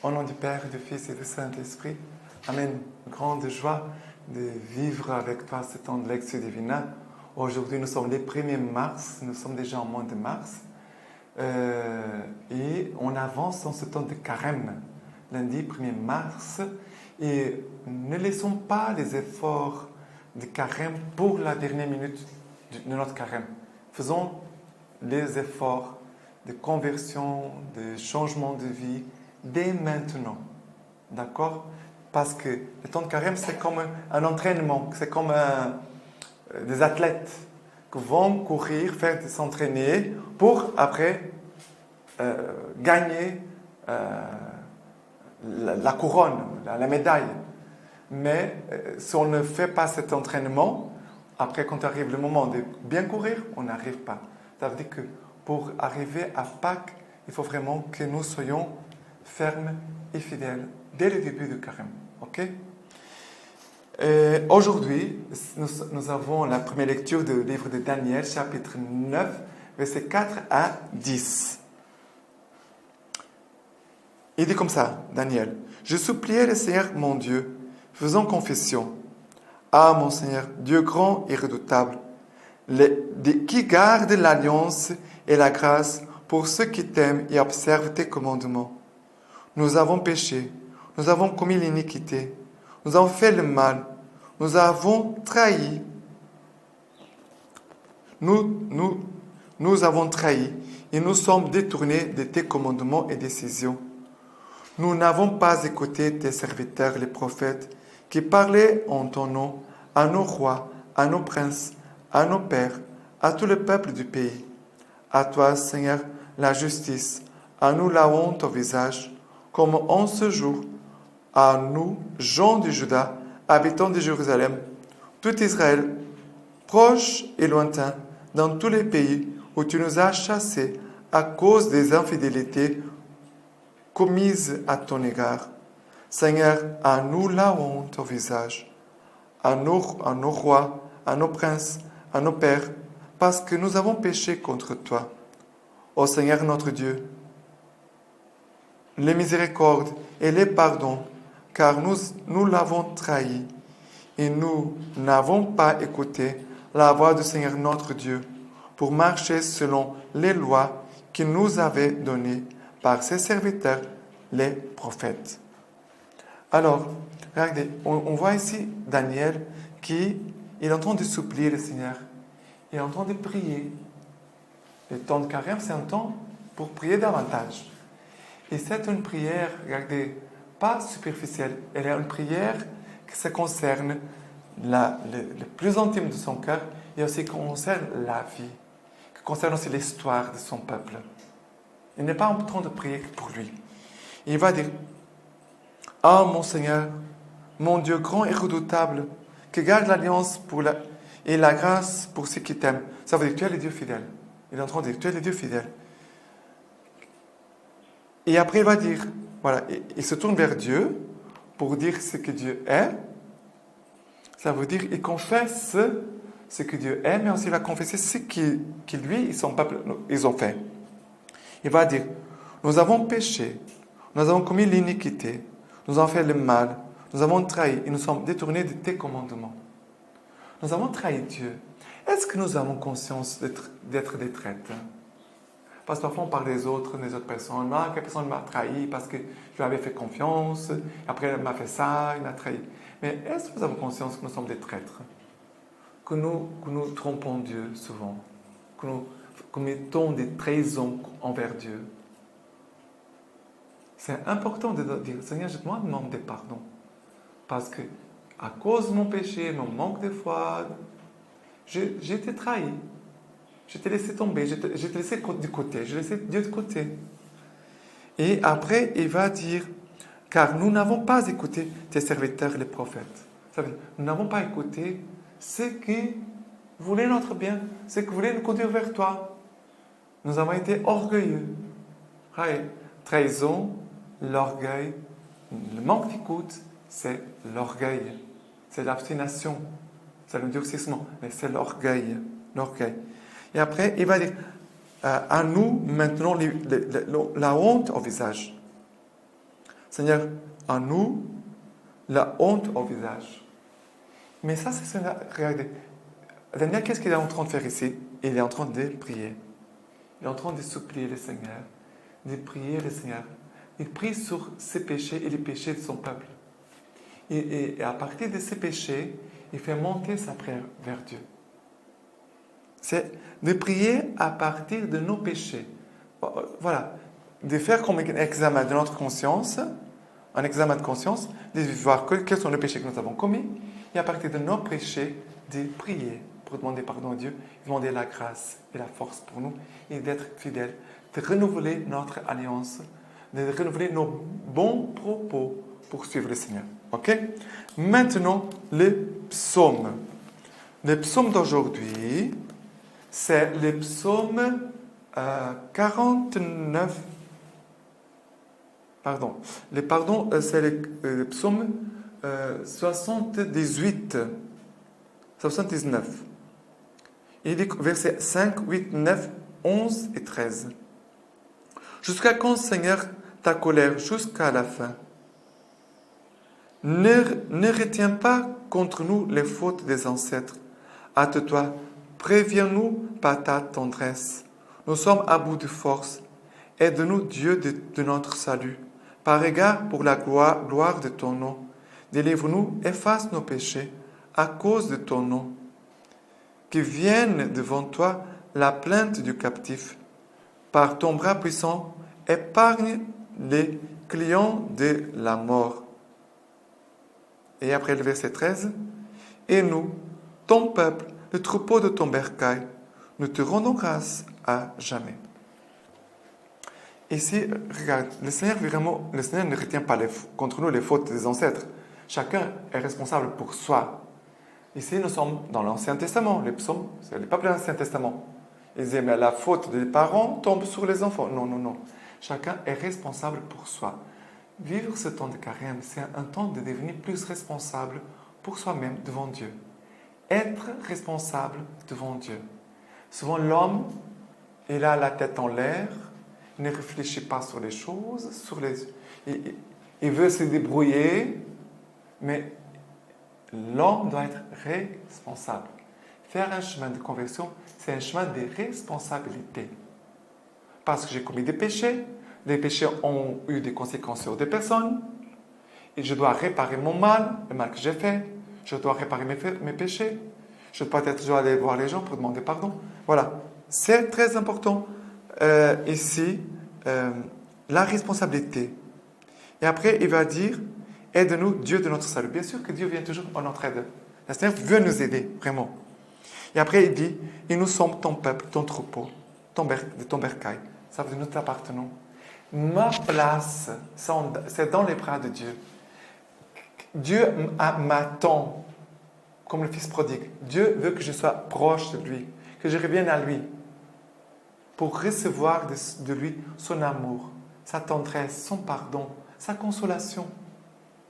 Au nom du Père, du Fils et du Saint-Esprit, Amen. Grande joie de vivre avec toi ce temps de lecture divine. Aujourd'hui, nous sommes le 1er mars, nous sommes déjà en mois de mars. Et on avance dans ce temps de carême, lundi 1er mars. Et ne laissons pas les efforts de carême pour la dernière minute de notre carême. Faisons les efforts de conversion, de changement de vie, dès maintenant. D'accord? Parce que le temps de carême, c'est comme un entraînement, c'est comme des athlètes qui vont courir, s'entraîner pour après gagner la couronne, la médaille. Mais si on ne fait pas cet entraînement, après quand arrive le moment de bien courir, on n'arrive pas. Ça veut dire que pour arriver à Pâques, il faut vraiment que nous soyons ferme et fidèle dès le début du carême. Ok? Aujourd'hui, nous avons la première lecture du livre de Daniel, chapitre 9, versets 4 à 10. Il dit comme ça, Daniel: « Je suppliais le Seigneur mon Dieu, faisant confession. Ah, mon Seigneur, Dieu grand et redoutable, qui garde l'alliance et la grâce pour ceux qui t'aiment et observent tes commandements. Nous avons péché, nous avons commis l'iniquité, nous avons fait le mal, nous avons trahi. Nous avons trahi et nous sommes détournés de tes commandements et décisions. Nous n'avons pas écouté tes serviteurs, les prophètes, qui parlaient en ton nom à nos rois, à nos princes, à nos pères, à tout le peuple du pays. À toi, Seigneur, la justice, à nous la honte au visage, comme en ce jour, à nous, gens de Juda, habitants de Jérusalem, tout Israël, proche et lointain, dans tous les pays où tu nous as chassés à cause des infidélités commises à ton égard. Seigneur, à nous la honte au visage, à nos rois, à nos princes, à nos pères, parce que nous avons péché contre toi. Ô Seigneur notre Dieu, les miséricordes et les pardons, car nous l'avons trahi et nous n'avons pas écouté la voix du Seigneur notre Dieu pour marcher selon les lois qu'il nous avait données par ses serviteurs, les prophètes. » Alors, regardez, on voit ici Daniel qui est en train de supplier le Seigneur. Il est en train de prier. Le temps de carême, c'est un temps pour prier davantage. Et c'est une prière, regardez, pas superficielle. Elle est une prière qui se concerne le plus intime de son cœur et aussi qui concerne la vie, qui concerne aussi l'histoire de son peuple. Il n'est pas en train de prier pour lui. Il va dire: « Ah, mon Seigneur, mon Dieu grand et redoutable, qui garde l'alliance et la grâce pour ceux qui t'aiment. » Ça veut dire que tu es le Dieu fidèle. Il est en train de dire: « Tu es le Dieu fidèle. » Et après, il va dire, voilà, il se tourne vers Dieu pour dire ce que Dieu est. Ça veut dire qu'il confesse ce que Dieu est, mais aussi il va confesser ce que lui et son peuple, ils ont fait. Il va dire: « Nous avons péché, nous avons commis l'iniquité, nous avons fait le mal, nous avons trahi et nous sommes détournés de tes commandements. » Nous avons trahi Dieu. Est-ce que nous avons conscience d'être des traîtres? Parce que parfois on parle des autres personnes. Ah, quelle personne m'a trahi parce que je lui avais fait confiance, après elle m'a fait ça, il m'a trahi. Mais est-ce que nous avons conscience que nous sommes des traîtres? Que nous trompons Dieu souvent, que nous commettons des trahisons envers Dieu? C'est important de dire: « Seigneur, je dois demander pardon. Parce que, à cause de mon péché, mon manque de foi, j'ai été trahi. Je t'ai laissé tomber, je t'ai laissé de côté, j'ai laissé Dieu de côté. » Et après, il va dire: « Car nous n'avons pas écouté tes serviteurs, les prophètes. » Ça veut dire, nous n'avons pas écouté ceux qui voulaient notre bien, ceux qui voulaient nous conduire vers toi. Nous avons été orgueilleux. Trahison, l'orgueil, le manque d'écoute, c'est l'orgueil. C'est l'abstination, c'est le durcissement, mais c'est l'orgueil. Et après, il va dire: « À nous, maintenant, la honte au visage. » Seigneur, à nous, la honte au visage. Mais ça, c'est... Regardez, Daniel, qu'est-ce qu'il est en train de faire ici? Il est en train de prier. Il est en train de supplier le Seigneur, de prier le Seigneur. Il prie sur ses péchés et les péchés de son peuple. Et à partir de ses péchés, il fait monter sa prière vers Dieu. C'est de prier à partir de nos péchés. Voilà. De faire comme un examen de notre conscience, un examen de conscience, de voir quels sont les péchés que nous avons commis, et à partir de nos péchés, de prier pour demander pardon à Dieu, demander la grâce et la force pour nous, et d'être fidèles, de renouveler notre alliance, de renouveler nos bons propos pour suivre le Seigneur. Ok? Maintenant, les psaumes. Les psaumes d'aujourd'hui, c'est les psaumes 49. C'est les psaumes 78, 79. Il dit versets 5, 8, 9, 11 et 13. Jusqu'à quand, Seigneur, ta colère jusqu'à la fin? Ne retiens pas contre nous les fautes des ancêtres. Hâte-toi, préviens-nous par ta tendresse. Nous sommes à bout de force. Aide-nous, Dieu de notre salut. Par égard pour la gloire de ton nom. Délivre-nous, efface nos péchés à cause de ton nom. Que vienne devant toi la plainte du captif. Par ton bras puissant, épargne les clients de la mort. Et après le verset 13, et nous, ton peuple, le troupeau de ton bercail, nous te rendons grâce à jamais. Ici, regarde, le Seigneur ne retient pas contre nous les fautes des ancêtres. Chacun est responsable pour soi. Ici, nous sommes dans l'Ancien Testament. Les psaumes, c'est le peuple de l'Ancien Testament. Ils disaient, mais la faute des parents tombe sur les enfants. Non, non, non. Chacun est responsable pour soi. Vivre ce temps de carême, c'est un temps de devenir plus responsable pour soi-même devant Dieu. Être responsable devant Dieu. Souvent, l'homme, il a la tête en l'air, ne réfléchit pas sur les choses, il veut se débrouiller, mais l'homme doit être responsable. Faire un chemin de conversion, c'est un chemin de responsabilité. Parce que j'ai commis des péchés, les péchés ont eu des conséquences sur des personnes, et je dois réparer mon mal, le mal que j'ai fait, je dois réparer mes péchés, je dois aller voir les gens pour demander pardon. Voilà, c'est très important ici, la responsabilité. Et après, il va dire, aide-nous, Dieu de notre salut. Bien sûr que Dieu vient toujours en notre aide. Le Seigneur veut nous aider, vraiment. Et après, il dit, et nous sommes ton peuple, ton troupeau, ton bercail. Ça veut dire, nous t'appartenons. Ma place, c'est dans les bras de Dieu. Dieu m'attend comme le fils prodigue. Dieu veut que je sois proche de lui, que je revienne à lui pour recevoir de lui son amour, sa tendresse, son pardon, sa consolation.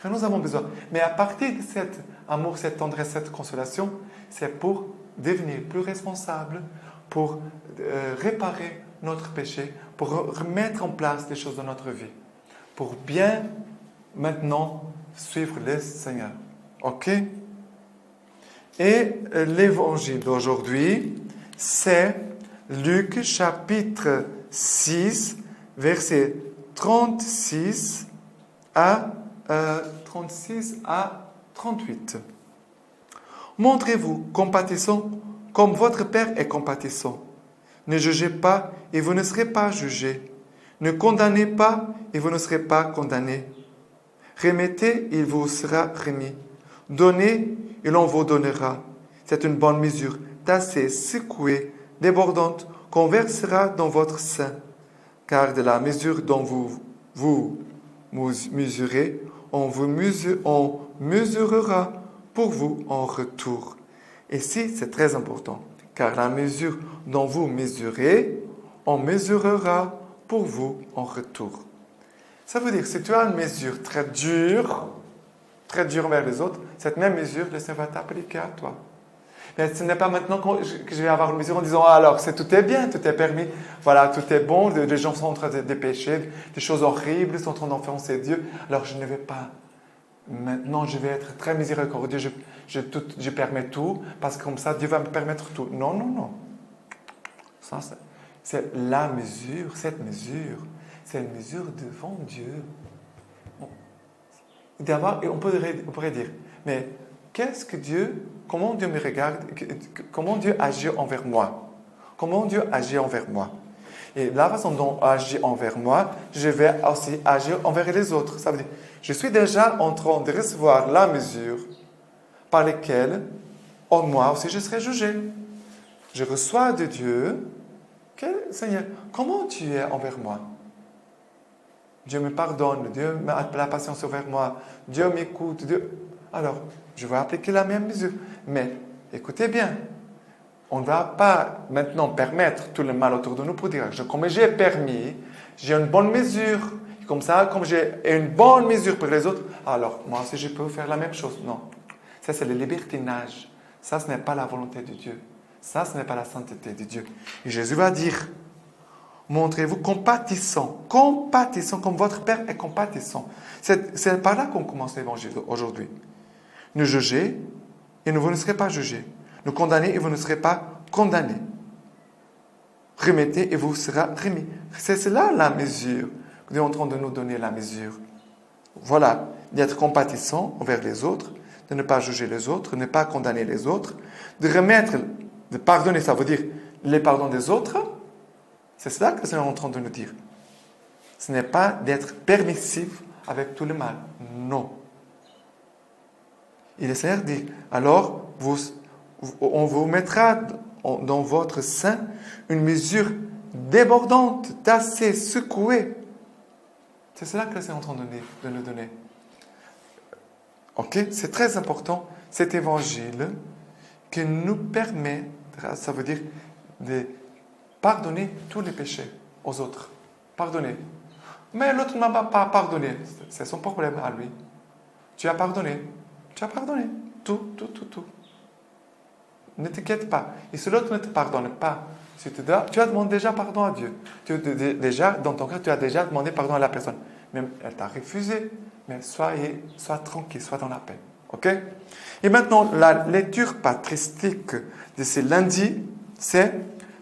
Car nous avons besoin. Mais à partir de cet amour, cette tendresse, cette consolation, c'est pour devenir plus responsable, pour réparer notre péché, pour remettre en place des choses dans notre vie, pour bien maintenant suivre le Seigneur. OK? Et l'évangile d'aujourd'hui, c'est Luc chapitre 6, versets 36 à 38. Montrez-vous compatissant comme votre Père est compatissant. Ne jugez pas et vous ne serez pas jugés. Ne condamnez pas et vous ne serez pas condamnés. Remettez, il vous sera remis. Donnez, et l'on vous donnera. C'est une bonne mesure, tassée, secouée, débordante, qu'on versera dans votre sein. Car de la mesure dont vous mesurez, on mesurera pour vous en retour. Ici, c'est très important, car la mesure dont vous mesurez, on mesurera pour vous en retour. Ça veut dire que si tu as une mesure très dure vers les autres, cette même mesure, le Seigneur va t'appliquer à toi. Mais ce n'est pas maintenant que je vais avoir une mesure en disant, alors, tout est bien, tout est permis, voilà, tout est bon, les gens sont en train de pécher, des choses horribles, sont en train d'offenser Dieu, alors je ne vais pas. Maintenant, je vais être très miséricordieux, je permets tout, parce que comme ça, Dieu va me permettre tout. Non, non, non. Ça, c'est la mesure, cette mesure, c'est une mesure devant Dieu. D'abord, on pourrait dire, mais comment Dieu me regarde, comment Dieu agit envers moi? Comment Dieu agit envers moi? Et la façon dont il agit envers moi, je vais aussi agir envers les autres. Ça veut dire, je suis déjà en train de recevoir la mesure par laquelle, en moi aussi, je serai jugé. Je reçois de Dieu, Seigneur, comment tu es envers moi? Dieu me pardonne, Dieu a la patience envers moi, Dieu m'écoute. Alors, je vais appliquer la même mesure. Mais, écoutez bien, on ne va pas maintenant permettre tout le mal autour de nous pour dire, comme j'ai permis, j'ai une bonne mesure. Comme ça, comme j'ai une bonne mesure pour les autres, alors moi aussi je peux faire la même chose. Non. Ça, c'est le libertinage. Ça, ce n'est pas la volonté de Dieu. Ça, ce n'est pas la sainteté de Dieu. Et Jésus va dire, montrez-vous compatissant comme votre Père est compatissant. C'est par là qu'on commence l'évangile aujourd'hui. Ne jugez et vous ne serez pas jugés. Ne condamnez et vous ne serez pas condamnés. Remettez et vous serez remis. C'est cela la mesure. Dieu est en train de nous donner la mesure. Voilà, d'être compatissant envers les autres, de ne pas juger les autres, de ne pas condamner les autres, de pardonner, ça veut dire les pardons des autres. C'est cela que le Seigneur est en train de nous dire. Ce n'est pas d'être permissif avec tout le mal. Non. Et le Seigneur dit, alors, on vous mettra dans votre sein une mesure débordante, tassée, secouée. C'est cela que le Seigneur est en train de nous donner. Ok? C'est très important, cet évangile, qui nous permet, ça veut dire, de pardonner tous les péchés aux autres. Pardonner. Mais l'autre ne m'a pas pardonné. C'est son problème à lui. Tu as pardonné. Tu as pardonné. Tout. Ne t'inquiète pas. Et si l'autre ne te pardonne pas, tu as demandé déjà pardon à Dieu. Déjà, dans ton cœur, tu as déjà demandé pardon à la personne. Même elle t'a refusé. Mais sois tranquille, sois dans la paix. Ok? Et maintenant, la lecture patristique de ce lundi, c'est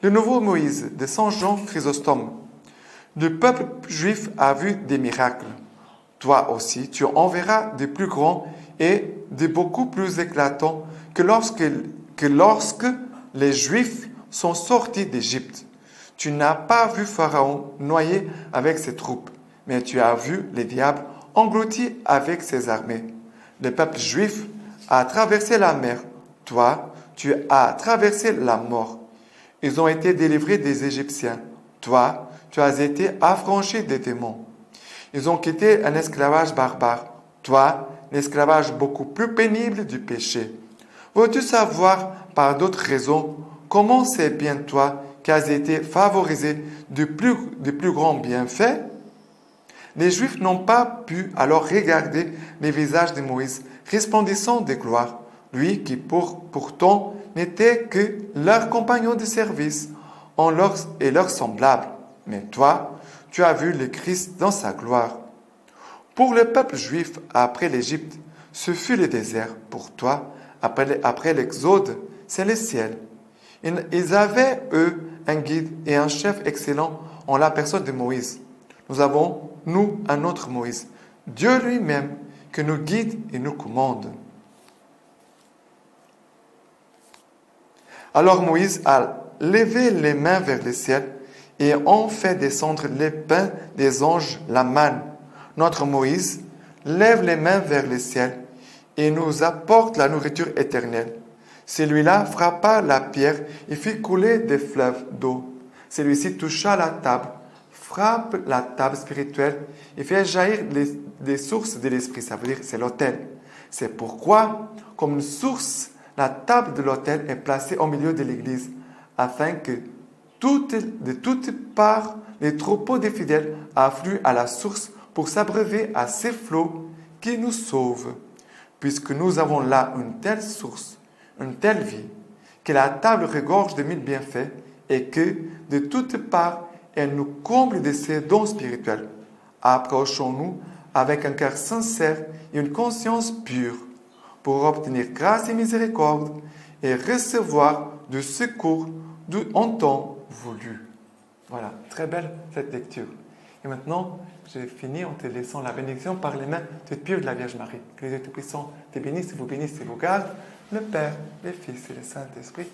le nouveau Moïse de Saint Jean Chrysostome. Le peuple juif a vu des miracles. Toi aussi, tu en verras de plus grands et de beaucoup plus éclatants que lorsque les Juifs sont sortis d'Égypte. Tu n'as pas vu Pharaon noyé avec ses troupes, mais tu as vu les diables engloutis avec ses armées. Le peuple juif a traversé la mer. Toi, tu as traversé la mort. Ils ont été délivrés des Égyptiens. Toi, tu as été affranchi des démons. Ils ont quitté un esclavage barbare. Toi, l'esclavage beaucoup plus pénible du péché. Veux-tu savoir, par d'autres raisons, comment c'est bien toi qui as été favorisé de plus grands bienfaits? Les Juifs n'ont pas pu alors regarder les visages de Moïse, resplendissant de gloire, lui qui pourtant n'était que leur compagnon de service et leur semblable. Mais toi, tu as vu le Christ dans sa gloire. Pour le peuple juif, après l'Égypte, ce fut le désert. Pour toi, après l'Exode, c'est le ciel. Ils avaient, eux, un guide et un chef excellent en la personne de Moïse. Nous avons, nous, un autre Moïse, Dieu lui-même, qui nous guide et nous commande. Alors Moïse a levé les mains vers le ciel et en fait descendre les pains des anges, la manne. Notre Moïse lève les mains vers le ciel et nous apporte la nourriture éternelle. Celui-là frappa la pierre et fit couler des fleuves d'eau. Celui-ci toucha la table, frappe la table spirituelle et fait jaillir les sources de l'esprit. Ça veut dire c'est l'autel. C'est pourquoi, comme une source, la table de l'autel est placée au milieu de l'église, afin que de toutes parts, les troupeaux des fidèles affluent à la source pour s'abreuver à ces flots qui nous sauvent. Puisque nous avons là une telle source, une telle vie, que la table regorge de mille bienfaits et que, de toutes parts, elle nous comble de ses dons spirituels. Approchons-nous avec un cœur sincère et une conscience pure pour obtenir grâce et miséricorde et recevoir du secours en temps voulu. Voilà, très belle cette lecture. Et maintenant, j'ai fini en te laissant la bénédiction par les mains toute pure de la Vierge Marie. Que les Dieu Tout-Puissant te bénisse et vous garde, le Père, le Fils et le Saint-Esprit.